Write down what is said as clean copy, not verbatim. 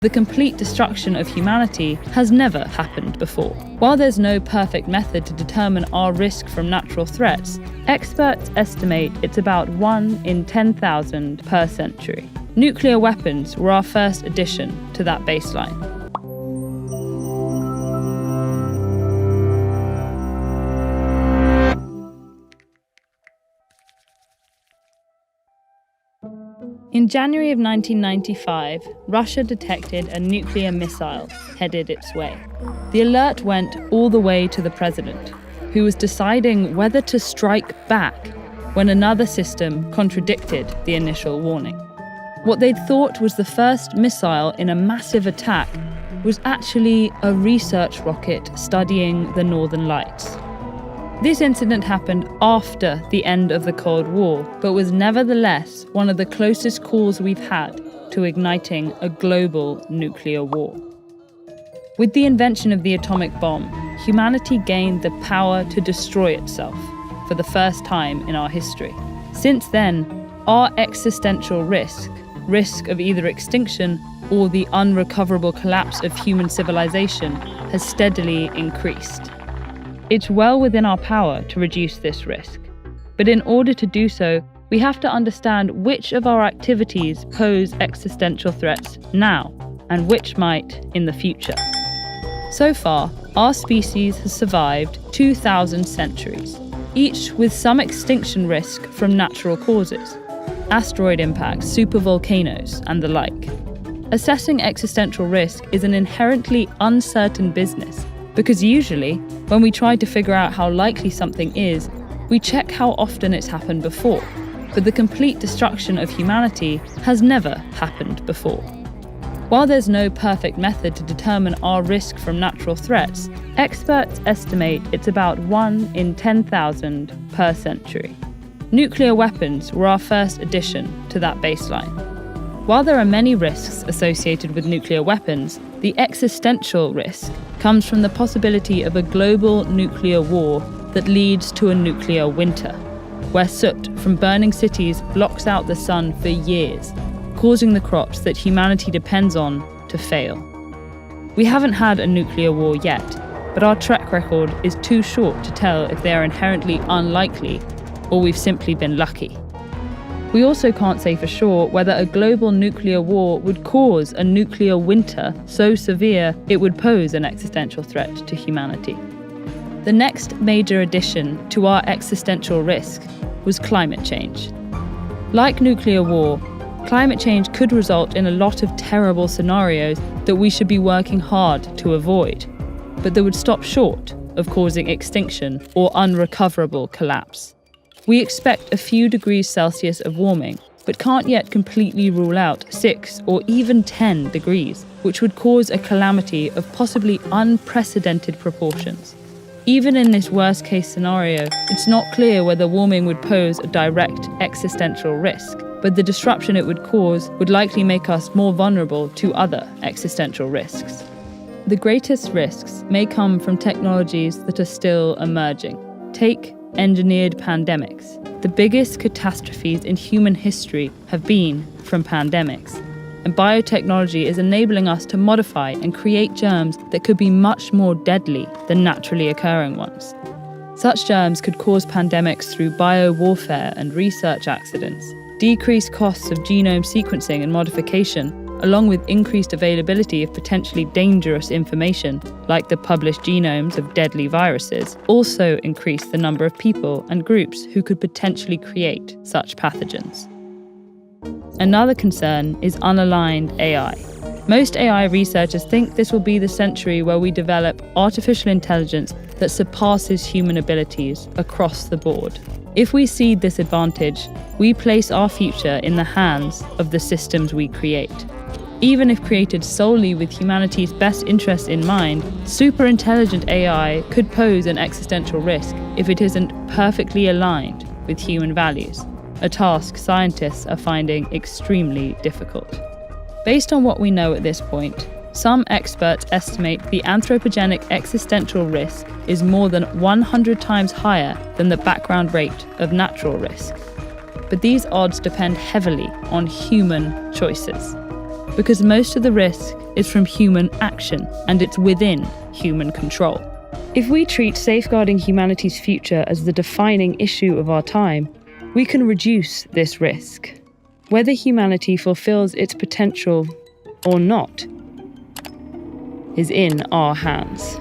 The complete destruction of humanity has never happened before. While there's no perfect method to determine our risk from natural threats, experts estimate it's about 1 in 10,000 per century. Nuclear weapons were our first addition to that baseline. In January of 1995, Russia detected a nuclear missile headed its way. The alert went all the way to the president, who was deciding whether to strike back when another system contradicted the initial warning. What they'd thought was the first missile in a massive attack was actually a research rocket studying the Northern Lights. This incident happened after the end of the Cold War, but was nevertheless one of the closest calls we've had to igniting a global nuclear war. With the invention of the atomic bomb, humanity gained the power to destroy itself for the first time in our history. Since then, our existential risk of either extinction or the unrecoverable collapse of human civilization, has steadily increased. It's well within our power to reduce this risk, but in order to do so, we have to understand which of our activities pose existential threats now, and which might in the future. So far, our species has survived 2,000 centuries, each with some extinction risk from natural causes, asteroid impacts, supervolcanoes, and the like. Assessing existential risk is an inherently uncertain business, because usually, when we try to figure out how likely something is, we check how often it's happened before. But the complete destruction of humanity has never happened before. While there's no perfect method to determine our risk from natural threats, experts estimate it's about 1 in 10,000 per century. Nuclear weapons were our first addition to that baseline. While there are many risks associated with nuclear weapons, the existential risk comes from the possibility of a global nuclear war that leads to a nuclear winter, where soot from burning cities blocks out the sun for years, causing the crops that humanity depends on to fail. We haven't had a nuclear war yet, but our track record is too short to tell if they are inherently unlikely or we've simply been lucky. We also can't say for sure whether a global nuclear war would cause a nuclear winter so severe it would pose an existential threat to humanity. The next major addition to our existential risk was climate change. Like nuclear war, climate change could result in a lot of terrible scenarios that we should be working hard to avoid, but that would stop short of causing extinction or unrecoverable collapse. We expect a few degrees Celsius of warming, but can't yet completely rule out 6 or even 10 degrees, which would cause a calamity of possibly unprecedented proportions. Even in this worst-case scenario, it's not clear whether warming would pose a direct existential risk, but the disruption it would cause would likely make us more vulnerable to other existential risks. The greatest risks may come from technologies that are still emerging. Take engineered pandemics. The biggest catastrophes in human history have been from pandemics, and biotechnology is enabling us to modify and create germs that could be much more deadly than naturally occurring ones. Such germs could cause pandemics through biowarfare and research accidents, decreased costs of genome sequencing and modification, along with increased availability of potentially dangerous information, like the published genomes of deadly viruses, also increase the number of people and groups who could potentially create such pathogens. Another concern is unaligned AI. Most AI researchers think this will be the century where we develop artificial intelligence that surpasses human abilities across the board. If we cede this advantage, we place our future in the hands of the systems we create. Even if created solely with humanity's best interests in mind, super-intelligent AI could pose an existential risk if it isn't perfectly aligned with human values, a task scientists are finding extremely difficult. Based on what we know at this point, some experts estimate the anthropogenic existential risk is more than 100 times higher than the background rate of natural risk. But these odds depend heavily on human choices, because most of the risk is from human action, and it's within human control. If we treat safeguarding humanity's future as the defining issue of our time, we can reduce this risk. Whether humanity fulfills its potential or not is in our hands.